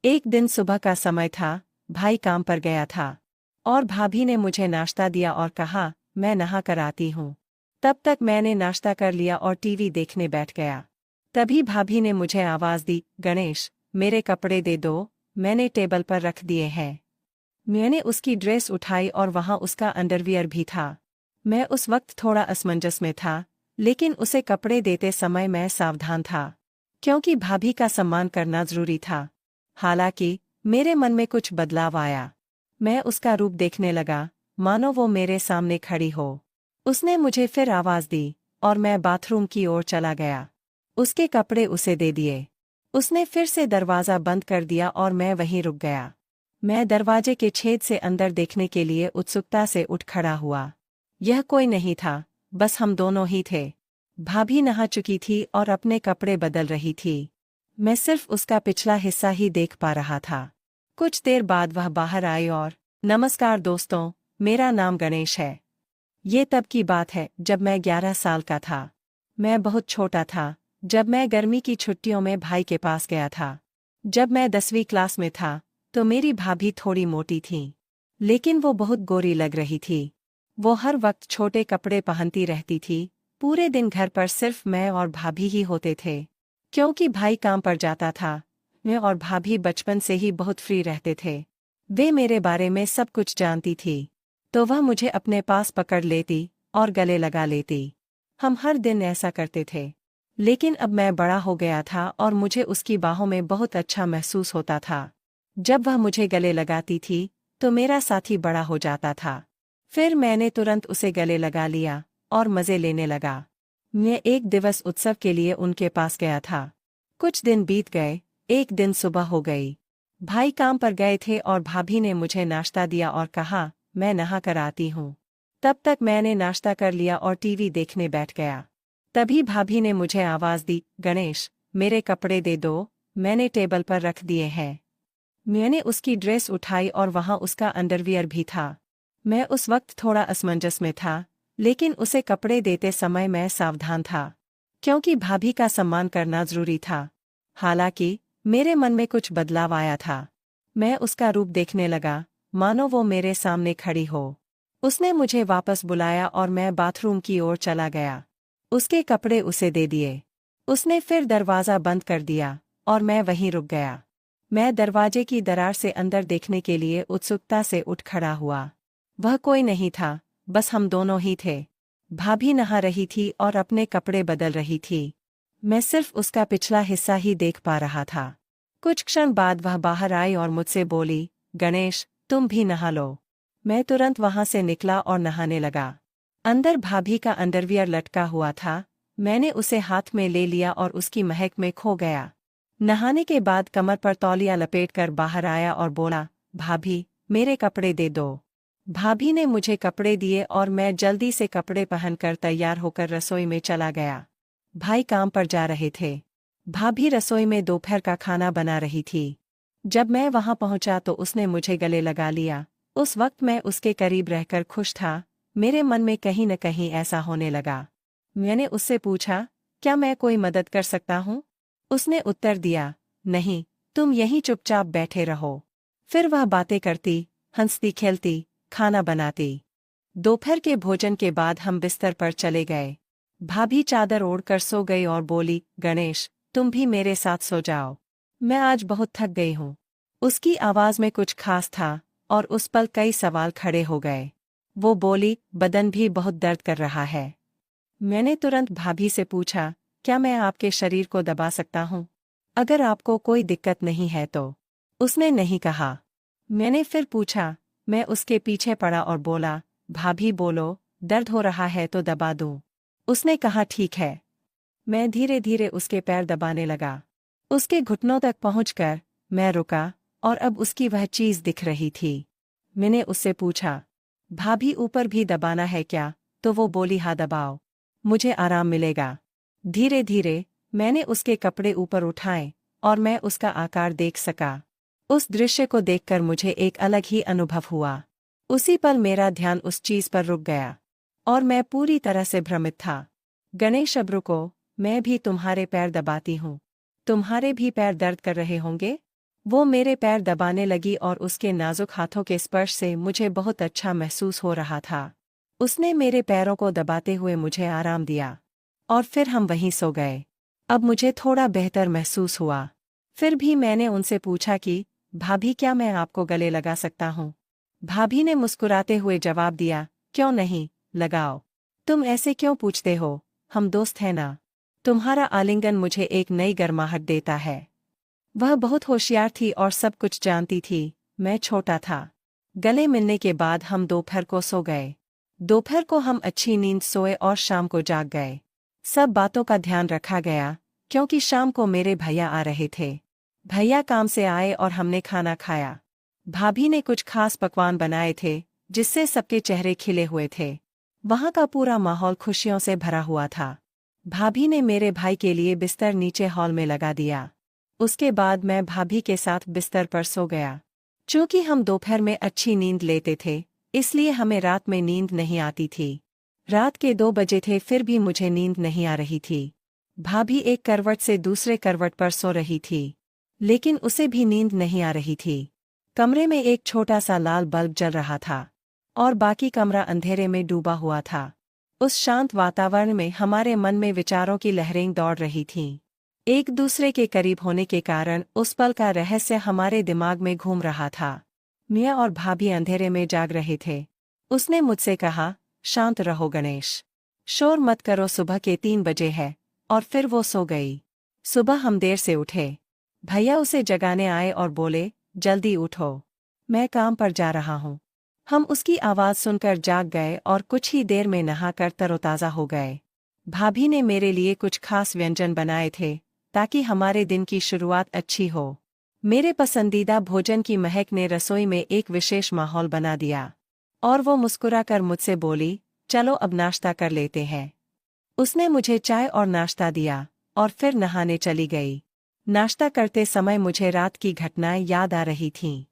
एक दिन सुबह का समय था, भाई काम पर गया था और भाभी ने मुझे नाश्ता दिया और कहा, मैं नहा कर आती हूँ। तब तक मैंने नाश्ता कर लिया और टीवी देखने बैठ गया। तभी भाभी ने मुझे आवाज़ दी, गणेश, मेरे कपड़े दे दो, मैंने टेबल पर रख दिए हैं। मैंने उसकी ड्रेस उठाई और वहाँ उसका अंडरवियर भी था। मैं उस वक्त थोड़ा असमंजस में था, लेकिन उसे कपड़े देते समय मैं सावधान था, क्योंकि भाभी का सम्मान करना जरूरी था। हालांकि मेरे मन में कुछ बदलाव आया। मैं उसका रूप देखने लगा, मानो वो मेरे सामने खड़ी हो। उसने मुझे फिर आवाज़ दी और मैं बाथरूम की ओर चला गया। उसके कपड़े उसे दे दिए। उसने फिर से दरवाज़ा बंद कर दिया और मैं वहीं रुक गया। मैं दरवाजे के छेद से अंदर देखने के लिए उत्सुकता से उठ खड़ा हुआ। यह कोई नहीं था, बस हम दोनों ही थे। भाभी नहा चुकी थी और अपने कपड़े बदल रही थी। मैं सिर्फ उसका पिछला हिस्सा ही देख पा रहा था। कुछ देर बाद वह बाहर आई और, नमस्कार दोस्तों, मेरा नाम गणेश है। ये तब की बात है जब मैं 11 साल का था। मैं बहुत छोटा था जब मैं गर्मी की छुट्टियों में भाई के पास गया था। जब मैं 10वीं क्लास में था तो मेरी भाभी थोड़ी मोटी थी, लेकिन वो बहुत गोरी लग रही थी। वो हर वक्त छोटे कपड़े पहनती रहती थी। पूरे दिन घर पर सिर्फ मैं और भाभी ही होते थे, क्योंकि भाई काम पर जाता था। मैं और भाभी बचपन से ही बहुत फ्री रहते थे। वे मेरे बारे में सब कुछ जानती थी, तो वह मुझे अपने पास पकड़ लेती और गले लगा लेती। हम हर दिन ऐसा करते थे। लेकिन अब मैं बड़ा हो गया था और मुझे उसकी बाहों में बहुत अच्छा महसूस होता था। जब वह मुझे गले लगाती थी तो मेरा साथी बड़ा हो जाता था। फिर मैंने तुरंत उसे गले लगा लिया और मज़े लेने लगा। मैं एक दिवस उत्सव के लिए उनके पास गया था। कुछ दिन बीत गए, एक दिन सुबह हो गई। भाई काम पर गए थे और भाभी ने मुझे नाश्ता दिया और कहा, मैं नहा कर आती हूँ। तब तक मैंने नाश्ता कर लिया और टीवी देखने बैठ गया। तभी भाभी ने मुझे आवाज़ दी, गणेश, मेरे कपड़े दे दो, मैंने टेबल पर रख दिए हैं। मैंने उसकी ड्रेस उठाई और वहाँ उसका अंडरवियर भी था। मैं उस वक्त थोड़ा असमंजस में था, लेकिन उसे कपड़े देते समय मैं सावधान था, क्योंकि भाभी का सम्मान करना जरूरी था। हालांकि मेरे मन में कुछ बदलाव आया था। मैं उसका रूप देखने लगा, मानो वो मेरे सामने खड़ी हो। उसने मुझे वापस बुलाया और मैं बाथरूम की ओर चला गया। उसके कपड़े उसे दे दिए। उसने फिर दरवाज़ा बंद कर दिया और मैं वहीं रुक गया। मैं दरवाजे की दरार से अंदर देखने के लिए उत्सुकता से उठ खड़ा हुआ। वह कोई नहीं था, बस हम दोनों ही थे। भाभी नहा रही थी और अपने कपड़े बदल रही थी। मैं सिर्फ उसका पिछला हिस्सा ही देख पा रहा था। कुछ क्षण बाद वह बाहर आई और मुझसे बोली, गणेश, तुम भी नहा लो। मैं तुरंत वहां से निकला और नहाने लगा। अंदर भाभी का अंडरवियर लटका हुआ था। मैंने उसे हाथ में ले लिया और उसकी महक में खो गया। नहाने के बाद कमर पर तौलिया लपेटकर बाहर आया और बोला, भाभी, मेरे कपड़े दे दो। भाभी ने मुझे कपड़े दिए और मैं जल्दी से कपड़े पहनकर तैयार होकर रसोई में चला गया। भाई काम पर जा रहे थे। भाभी रसोई में दोपहर का खाना बना रही थी। जब मैं वहां पहुंचा तो उसने मुझे गले लगा लिया। उस वक्त मैं उसके करीब रहकर खुश था। मेरे मन में कहीं न कहीं ऐसा होने लगा। मैंने उससे पूछा, क्या मैं कोई मदद कर सकता हूँ? उसने उत्तर दिया, नहीं, तुम यहीं चुपचाप बैठे रहो। फिर वह बातें करती, हंसती खेलती, खाना बनाती। दोपहर के भोजन के बाद हम बिस्तर पर चले गए। भाभी चादर ओढ़कर सो गई और बोली, गणेश, तुम भी मेरे साथ सो जाओ। मैं आज बहुत थक गई हूँ। उसकी आवाज़ में कुछ खास था और उस पल कई सवाल खड़े हो गए। वो बोली, बदन भी बहुत दर्द कर रहा है। मैंने तुरंत भाभी से पूछा, क्या मैं आपके शरीर को दबा सकता हूँ? अगर आपको कोई दिक्कत नहीं है तो। उसने नहीं कहा। मैंने फिर पूछा। मैं उसके पीछे पड़ा और बोला, भाभी बोलो, दर्द हो रहा है तो दबा दूं। उसने कहा, ठीक है। मैं धीरे धीरे उसके पैर दबाने लगा। उसके घुटनों तक पहुंचकर मैं रुका और अब उसकी वह चीज़ दिख रही थी। मैंने उससे पूछा, भाभी ऊपर भी दबाना है क्या? तो वो बोली, हाँ दबाओ, मुझे आराम मिलेगा। धीरे धीरे मैंने उसके कपड़े ऊपर उठाए और मैं उसका आकार देख सका। उस दृश्य को देखकर मुझे एक अलग ही अनुभव हुआ। उसी पल मेरा ध्यान उस चीज़ पर रुक गया और मैं पूरी तरह से भ्रमित था। गणेश, अब रुको, मैं भी तुम्हारे पैर दबाती हूँ। तुम्हारे भी पैर दर्द कर रहे होंगे? वो मेरे पैर दबाने लगी और उसके नाजुक हाथों के स्पर्श से मुझे बहुत अच्छा महसूस हो रहा था। उसने मेरे पैरों को दबाते हुए मुझे आराम दिया और फिर हम वहीं सो गए। अब मुझे थोड़ा बेहतर महसूस हुआ। फिर भी मैंने उनसे पूछा कि भाभी, क्या मैं आपको गले लगा सकता हूँ? भाभी ने मुस्कुराते हुए जवाब दिया, क्यों नहीं, लगाओ। तुम ऐसे क्यों पूछते हो, हम दोस्त हैं ना। तुम्हारा आलिंगन मुझे एक नई गर्माहट देता है। वह बहुत होशियार थी और सब कुछ जानती थी। मैं छोटा था। गले मिलने के बाद हम दोपहर को सो गए। दोपहर को हम अच्छी नींद सोए और शाम को जाग गए। सब बातों का ध्यान रखा गया, क्योंकि शाम को मेरे भैया आ रहे थे। भैया काम से आए और हमने खाना खाया। भाभी ने कुछ खास पकवान बनाए थे, जिससे सबके चेहरे खिले हुए थे। वहाँ का पूरा माहौल खुशियों से भरा हुआ था। भाभी ने मेरे भाई के लिए बिस्तर नीचे हॉल में लगा दिया। उसके बाद मैं भाभी के साथ बिस्तर पर सो गया। चूंकि हम दोपहर में अच्छी नींद लेते थे, इसलिए हमें रात में नींद नहीं आती थी। रात के 2 बजे थे, फिर भी मुझे नींद नहीं आ रही थी। भाभी एक करवट से दूसरे करवट पर सो रही थी, लेकिन उसे भी नींद नहीं आ रही थी। कमरे में एक छोटा सा लाल बल्ब जल रहा था और बाकी कमरा अंधेरे में डूबा हुआ था। उस शांत वातावरण में हमारे मन में विचारों की लहरें दौड़ रही थीं। एक दूसरे के करीब होने के कारण उस पल का रहस्य हमारे दिमाग में घूम रहा था। मियाँ और भाभी अंधेरे में जाग रहे थे। उसने मुझसे कहा, शांत रहो गणेश, शोर मत करो, सुबह के 3 बजे है। और फिर वो सो गई। सुबह हम देर से उठे। भैया उसे जगाने आए और बोले, जल्दी उठो, मैं काम पर जा रहा हूँ। हम उसकी आवाज़ सुनकर जाग गए और कुछ ही देर में नहाकर तरोताज़ा हो गए। भाभी ने मेरे लिए कुछ खास व्यंजन बनाए थे, ताकि हमारे दिन की शुरुआत अच्छी हो। मेरे पसंदीदा भोजन की महक ने रसोई में एक विशेष माहौल बना दिया। और वो मुस्कुराकर मुझसे बोली, चलो अब नाश्ता कर लेते हैं। उसने मुझे चाय और नाश्ता दिया और फिर नहाने चली गई। नाश्ता करते समय मुझे रात की घटनाएं याद आ रही थीं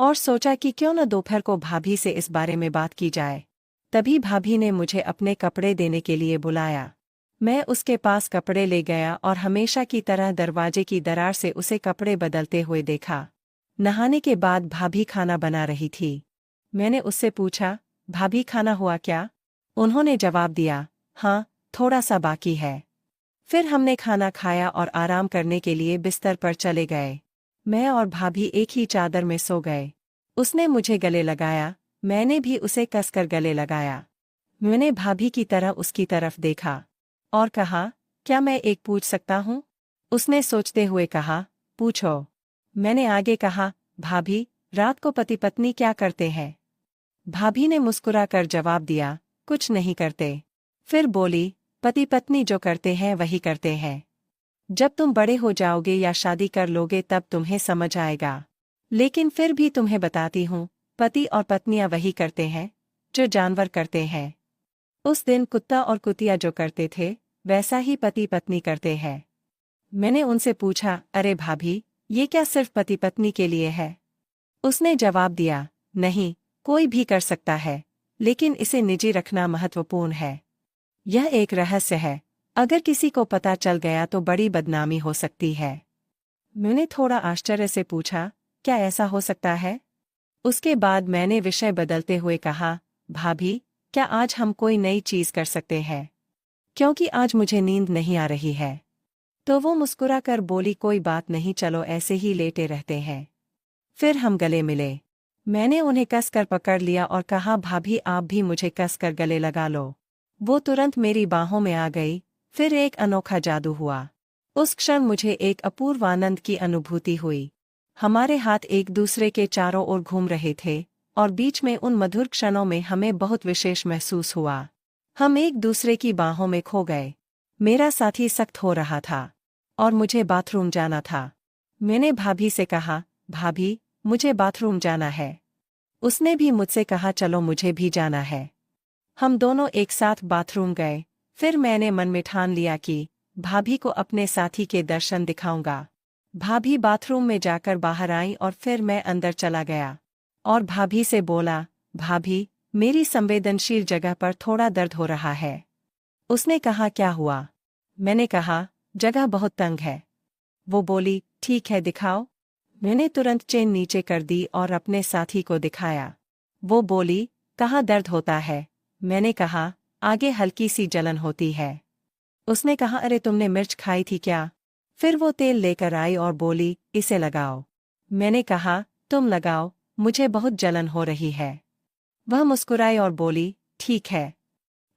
और सोचा कि क्यों न दोपहर को भाभी से इस बारे में बात की जाए। तभी भाभी ने मुझे अपने कपड़े देने के लिए बुलाया। मैं उसके पास कपड़े ले गया और हमेशा की तरह दरवाजे की दरार से उसे कपड़े बदलते हुए देखा। नहाने के बाद भाभी खाना बना रही थी। मैंने उससे पूछा, भाभी खाना हुआ क्या? उन्होंने जवाब दिया, हाँ, थोड़ा सा बाकी है। फिर हमने खाना खाया और आराम करने के लिए बिस्तर पर चले गए। मैं और भाभी एक ही चादर में सो गए। उसने मुझे गले लगाया, मैंने भी उसे कसकर गले लगाया। मैंने भाभी की तरह उसकी तरफ देखा और कहा, क्या मैं एक पूछ सकता हूँ? उसने सोचते हुए कहा, पूछो। मैंने आगे कहा, भाभी, रात को पति पत्नी क्या करते हैं? भाभी ने मुस्कुराकर जवाब दिया, कुछ नहीं करते। फिर बोली, पति पत्नी जो करते हैं वही करते हैं। जब तुम बड़े हो जाओगे या शादी कर लोगे तब तुम्हें समझ आएगा। लेकिन फिर भी तुम्हें बताती हूँ, पति और पत्नियां वही करते हैं जो जानवर करते हैं। उस दिन कुत्ता और कुतिया जो करते थे, वैसा ही पति पत्नी करते हैं। मैंने उनसे पूछा, अरे भाभी, ये क्या सिर्फ पति पत्नी के लिए है? उसने जवाब दिया, नहीं, कोई भी कर सकता है, लेकिन इसे निजी रखना महत्वपूर्ण है। यह एक रहस्य है, अगर किसी को पता चल गया तो बड़ी बदनामी हो सकती है। मैंने थोड़ा आश्चर्य से पूछा, क्या ऐसा हो सकता है? उसके बाद मैंने विषय बदलते हुए कहा, भाभी, क्या आज हम कोई नई चीज़ कर सकते हैं? क्योंकि आज मुझे नींद नहीं आ रही है। तो वो मुस्कुराकर बोली, कोई बात नहीं, चलो ऐसे ही लेटे रहते हैं। फिर हम गले मिले। मैंने उन्हें कसकर पकड़ लिया और कहा, भाभी आप भी मुझे कसकर गले लगा लो। वो तुरंत मेरी बाहों में आ गई। फिर एक अनोखा जादू हुआ। उस क्षण मुझे एक अपूर्व आनंद की अनुभूति हुई। हमारे हाथ एक दूसरे के चारों ओर घूम रहे थे और बीच में उन मधुर क्षणों में हमें बहुत विशेष महसूस हुआ। हम एक दूसरे की बाहों में खो गए। मेरा साथी सख्त हो रहा था और मुझे बाथरूम जाना था। मैंने भाभी से कहा, भाभी, मुझे बाथरूम जाना है। उसने भी मुझसे कहा, चलो मुझे भी जाना है। हम दोनों एक साथ बाथरूम गए। फिर मैंने मन में ठान लिया कि भाभी को अपने साथी के दर्शन दिखाऊंगा। भाभी बाथरूम में जाकर बाहर आई और फिर मैं अंदर चला गया और भाभी से बोला, भाभी, मेरी संवेदनशील जगह पर थोड़ा दर्द हो रहा है। उसने कहा, क्या हुआ? मैंने कहा, जगह बहुत तंग है। वो बोली, ठीक है, दिखाओ। मैंने तुरंत चेन नीचे कर दी और अपने साथी को दिखाया। वो बोली, कहाँ दर्द होता है? मैंने कहा, आगे हल्की सी जलन होती है। उसने कहा, अरे तुमने मिर्च खाई थी क्या? फिर वो तेल लेकर आई और बोली, इसे लगाओ। मैंने कहा, तुम लगाओ, मुझे बहुत जलन हो रही है। वह मुस्कुराई और बोली, ठीक है,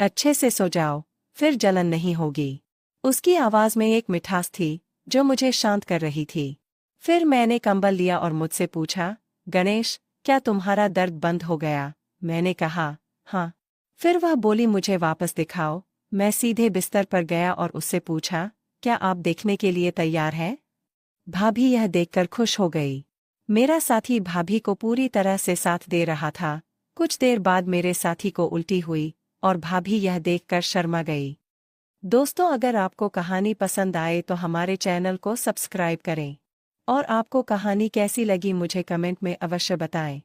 अच्छे से सो जाओ, फिर जलन नहीं होगी। उसकी आवाज़ में एक मिठास थी जो मुझे शांत कर रही थी। फिर मैंने कंबल लिया और मुझसे पूछा, गणेश, क्या तुम्हारा दर्द बंद हो गया? मैंने कहा, हाँ। फिर वह बोली, मुझे वापस दिखाओ। मैं सीधे बिस्तर पर गया और उससे पूछा, क्या आप देखने के लिए तैयार हैं? भाभी यह देखकर खुश हो गई। मेरा साथी भाभी को पूरी तरह से साथ दे रहा था। कुछ देर बाद मेरे साथी को उल्टी हुई और भाभी यह देखकर शर्मा गई। दोस्तों, अगर आपको कहानी पसंद आए तो हमारे चैनल को सब्सक्राइब करें और आपको कहानी कैसी लगी मुझे कमेंट में अवश्य बताएं।